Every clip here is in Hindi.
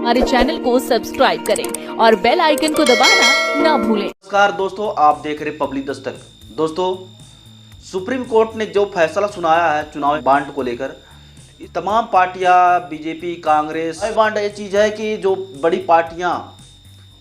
हमारे चैनल को सब्सक्राइब करें और बेल आइकन को दबाना ना भूलें। नमस्कार दोस्तों, आप देख रहे पब्लिक दस्तक। दोस्तों, सुप्रीम कोर्ट ने जो फैसला सुनाया है चुनाव बांड को लेकर, तमाम पार्टियां बीजेपी कांग्रेस बांड ये चीज़ है कि जो बड़ी पार्टियां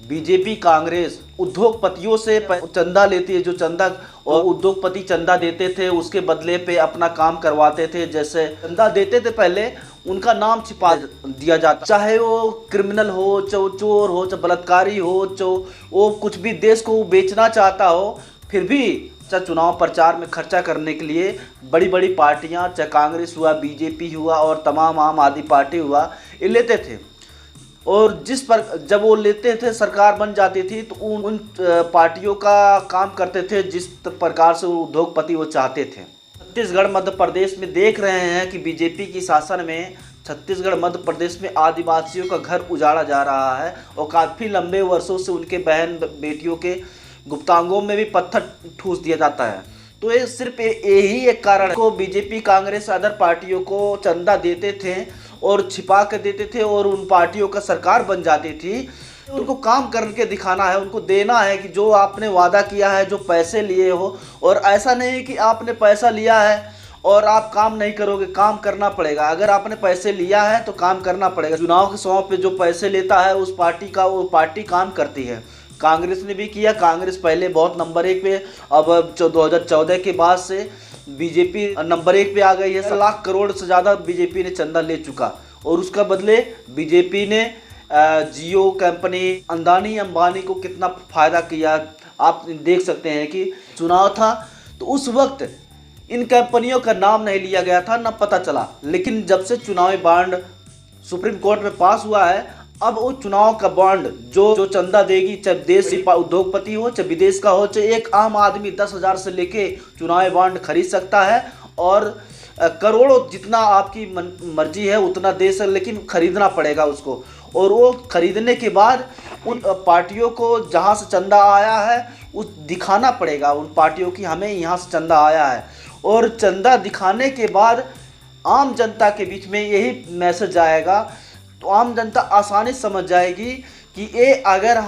बीजेपी कांग्रेस उद्योगपतियों से चंदा लेती है, जो चंदा और उद्योगपति चंदा देते थे उसके बदले पे अपना काम करवाते थे। जैसे चंदा देते थे पहले, उनका नाम छिपा दिया जाता, चाहे वो क्रिमिनल हो, चाहे चोर हो, चाहे बलात्कारी हो, चाहे वो कुछ भी देश को बेचना चाहता हो, फिर भी चाहे चुनाव प्रचार में खर्चा करने के लिए बड़ी बड़ी पार्टियां, चाहे कांग्रेस हुआ, बीजेपी हुआ और तमाम आम आदमी पार्टी हुआ, ये लेते थे। और जिस पर जब वो लेते थे सरकार बन जाती थी तो उन पार्टियों का काम करते थे जिस प्रकार से उद्योगपति वो चाहते थे। छत्तीसगढ़ मध्य प्रदेश में देख रहे हैं कि बीजेपी की शासन में छत्तीसगढ़ मध्य प्रदेश में आदिवासियों का घर उजाड़ा जा रहा है और काफ़ी लंबे वर्षों से उनके बहन बेटियों के गुप्तांगों में भी पत्थर ठूस दिया जाता है। तो ये सिर्फ यही एक कारण को बीजेपी कांग्रेस अदर पार्टियों को चंदा देते थे और छिपा कर देते थे और उन पार्टियों का सरकार बन जाती थी। तो उनको काम करके दिखाना है, उनको देना है कि जो आपने वादा किया है, जो पैसे लिए हो। और ऐसा नहीं कि आपने पैसा लिया है और आप काम नहीं करोगे, काम करना पड़ेगा। अगर आपने पैसे लिया है तो काम करना पड़ेगा। चुनाव के समय पे जो पैसे लेता है उस पार्टी का वो पार्टी काम करती है। कांग्रेस ने भी किया, कांग्रेस पहले बहुत नंबर 1 पे, अब 2014 के बाद से बीजेपी नंबर 1 पे आ गई है। 1 लाख करोड़ से ज़्यादा बीजेपी ने चंदा ले चुका और उसका बदले बीजेपी ने जियो कंपनी, अदानी अंबानी को कितना फ़ायदा किया। आप देख सकते हैं कि चुनाव था तो उस वक्त इन कंपनियों का नाम नहीं लिया गया था, ना पता चला। लेकिन जब से चुनावी बॉन्ड सुप्रीम कोर्ट में पास हुआ है, अब वो चुनाव का बॉन्ड जो चंदा देगी, चाहे देश उद्योगपति हो, चाहे विदेश का हो, चाहे एक आम आदमी 10,000 से लेके चुनावी बॉन्ड खरीद सकता है और करोड़ों, जितना आपकी मर्जी है उतना दे सकते, लेकिन खरीदना पड़ेगा उसको। और वो खरीदने के बाद उन पार्टियों को जहाँ से चंदा आया है उस दिखाना पड़ेगा उन पार्टियों की, हमें यहाँ से चंदा आया है। और चंदा दिखाने के बाद आम जनता के बीच में यही मैसेज जाएगा तो आम जनता आसानी से समझ जाएगी कि ये अगर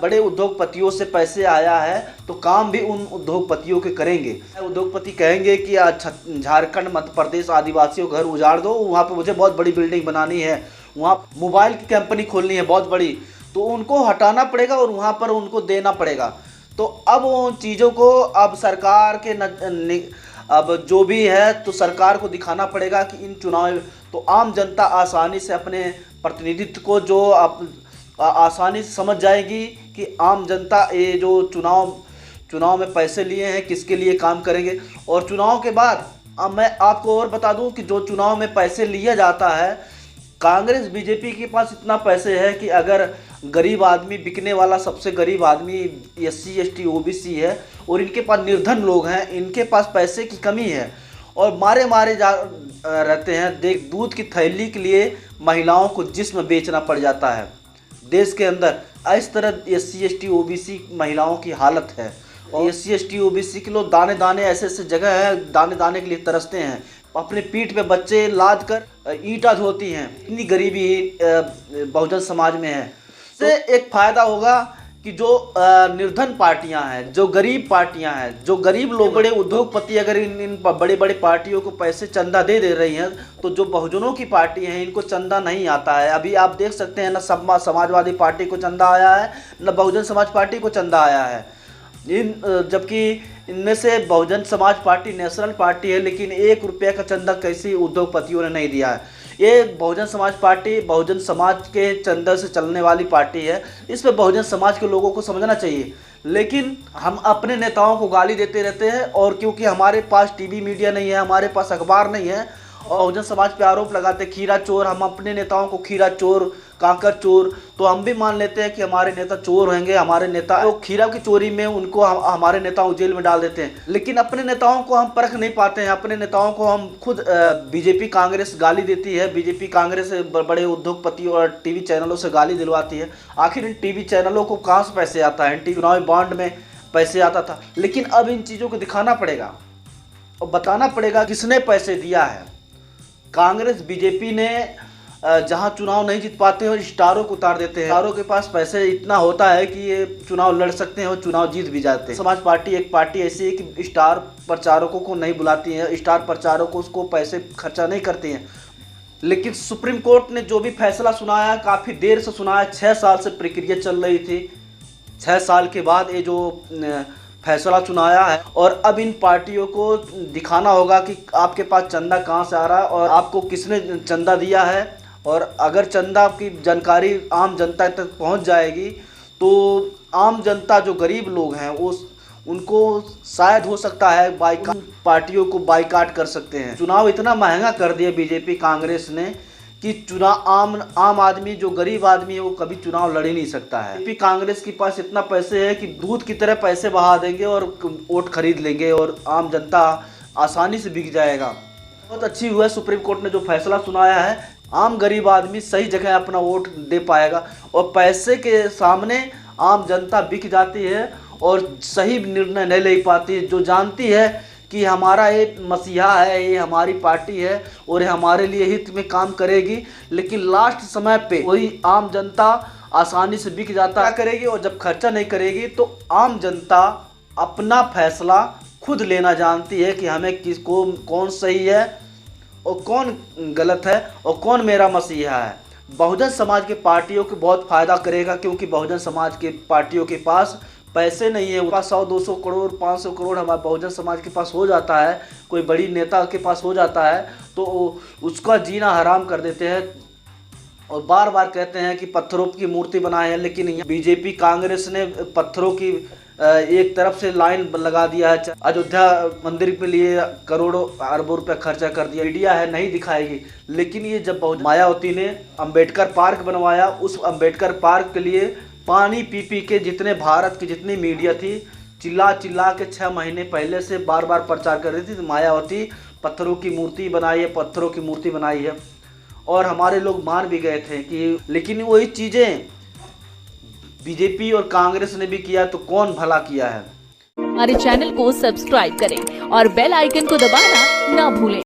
बड़े उद्योगपतियों से पैसे आया है तो काम भी उन उद्योगपतियों के करेंगे। उद्योगपति कहेंगे कि झारखंड मध्य प्रदेश आदिवासियों घर उजाड़ दो, वहाँ पे मुझे बहुत बड़ी बिल्डिंग बनानी है, वहाँ मोबाइल की कंपनी खोलनी है बहुत बड़ी, तो उनको हटाना पड़ेगा और वहाँ पर उनको देना पड़ेगा। तो अब उन चीज़ों को अब सरकार के अब जो भी है तो सरकार को दिखाना पड़ेगा कि इन चुनाव, तो आम जनता आसानी से अपने प्रतिनिधित्व को जो आसानी से समझ जाएगी कि आम जनता ये जो चुनाव में पैसे लिए हैं किसके लिए काम करेंगे। और चुनाव के बाद अब मैं आपको और बता दूं कि जो चुनाव में पैसे लिया जाता है, कांग्रेस बीजेपी के पास इतना पैसे है कि अगर गरीब आदमी, बिकने वाला सबसे गरीब आदमी SC ST OBC है और इनके पास निर्धन लोग हैं, इनके पास पैसे की कमी है और मारे रहते हैं। देख, दूध की थैली के लिए महिलाओं को जिस्म बेचना पड़ जाता है देश के अंदर। इस तरह SC ST OBC महिलाओं की हालत है। और SC ST OBC के लोग दाने दाने ऐसे जगह है, दाने दाने के लिए तरसते हैं, अपने पीठ पे बच्चे लाद कर ईंटा धोती हैं। इतनी गरीबी बहुजन समाज में है। इससे एक फ़ायदा होगा कि जो निर्धन पार्टियां हैं, जो गरीब पार्टियां हैं, जो गरीब लोग, बड़े उद्योगपति अगर इन बड़े बड़े पार्टियों को पैसे चंदा दे रही हैं तो जो बहुजनों की पार्टी हैं इनको चंदा नहीं आता है। अभी आप देख सकते हैं, न समाजवादी पार्टी को चंदा आया है, न बहुजन समाज पार्टी को चंदा आया है। जबकि इनमें से Bahujan Samaj party national party है, लेकिन 1 रुपये का चंदा किसी उद्योगपतियों ने नहीं दिया है। ये बहुजन समाज पार्टी बहुजन समाज के चंदा से चलने वाली पार्टी है। इस पर बहुजन समाज के लोगों को समझना चाहिए। लेकिन हम अपने नेताओं को गाली देते रहते हैं और क्योंकि हमारे पास टीवी मीडिया नहीं है, हमारे पास अखबार नहीं है, और बहुजन समाज पे आरोप लगाते खीरा चोर, हम अपने नेताओं को खीरा चोर, कांकर चोर, तो हम भी मान लेते हैं कि हमारे नेता चोर होंगे। हमारे नेता तो खीरा की चोरी में उनको हमारे नेताओं जेल में डाल देते हैं, लेकिन अपने नेताओं को हम परख नहीं पाते हैं। अपने नेताओं को हम खुद बीजेपी कांग्रेस गाली देती है, बीजेपी कांग्रेस बड़े उद्योगपति और टीवी चैनलों से गाली दिलवाती है। आखिर इन टीवी चैनलों को कहाँ से पैसे आता है? इन चुनावी बॉन्ड में पैसे आता था, लेकिन अब इन चीज़ों को दिखाना पड़ेगा और बताना पड़ेगा किसने पैसे दिया है। कांग्रेस बीजेपी ने जहां चुनाव नहीं जीत पाते हैं और स्टारों को उतार देते हैं। स्टारों के पास पैसे इतना होता है कि ये चुनाव लड़ सकते हैं और चुनाव जीत भी जाते हैं। समाज पार्टी एक पार्टी ऐसी है कि स्टार प्रचारकों को नहीं बुलाती है, स्टार प्रचारकों को पैसे खर्चा नहीं करती हैं। लेकिन सुप्रीम कोर्ट ने जो भी फैसला सुनाया, काफ़ी देर से सुनाया, 6 साल से प्रक्रिया चल रही थी। 6 साल के बाद ये जो फैसला सुनाया है, और अब इन पार्टियों को दिखाना होगा कि आपके पास चंदा कहाँ से आ रहा है और आपको किसने चंदा दिया है। और अगर चंदा की जानकारी आम जनता तक पहुंच जाएगी तो आम जनता, जो गरीब लोग हैं, उनको शायद हो सकता है बाइकाट, पार्टियों को बाइकाट कर सकते हैं। चुनाव इतना महंगा कर दिया बीजेपी कांग्रेस ने कि चुनाव आम आदमी, जो गरीब आदमी है, वो कभी चुनाव लड़ ही नहीं सकता है। बीजेपी कांग्रेस के पास इतना पैसे है कि दूध की तरह पैसे बहा देंगे और वोट खरीद लेंगे और आम जनता आसानी से बिक जाएगा। बहुत अच्छी हुआ सुप्रीम कोर्ट ने जो फैसला सुनाया है। आम गरीब आदमी सही जगह अपना वोट दे पाएगा और पैसे के सामने आम जनता बिक जाती है और सही निर्णय नहीं ले पाती है, जो जानती है कि हमारा ये मसीहा है, ये हमारी पार्टी है और ये हमारे लिए हित में काम करेगी। लेकिन लास्ट समय पे वही आम जनता आसानी से बिक जाता करेगी और जब खर्चा नहीं करेगी तो आम जनता अपना फैसला खुद लेना जानती है कि हमें किसको, कौन सही है और कौन गलत है और कौन मेरा मसीहा है। बहुजन समाज के पार्टियों को बहुत फ़ायदा करेगा, क्योंकि बहुजन समाज के पार्टियों के पास पैसे नहीं है। उनका 100-200 करोड़ 500 करोड़ हमारे बहुजन समाज के पास हो जाता है, कोई बड़ी नेता के पास हो जाता है तो उसका जीना हराम कर देते हैं और बार बार कहते हैं कि पत्थरों की मूर्ति बनाए हैं। लेकिन बीजेपी कांग्रेस ने पत्थरों की एक तरफ से लाइन लगा दिया है। अयोध्या मंदिर के लिए करोड़ों अरबों रुपए खर्चा कर दिया। मीडिया है नहीं दिखाएगी, लेकिन ये जब मायावती ने अंबेडकर पार्क बनवाया, उस अंबेडकर पार्क के लिए पानी पी पी के जितने भारत की जितनी मीडिया थी, चिल्ला चिल्ला के 6 महीने पहले से बार बार प्रचार कर रही थी तो मायावती पत्थरों की मूर्ति बनाई है, पत्थरों की मूर्ति बनाई है। और हमारे लोग मान भी गए थे कि, लेकिन वही चीज़ें बीजेपी और कांग्रेस ने भी किया तो कौन भला किया है। हमारे चैनल को सब्सक्राइब करें और बेल आइकन को दबाना ना भूलें।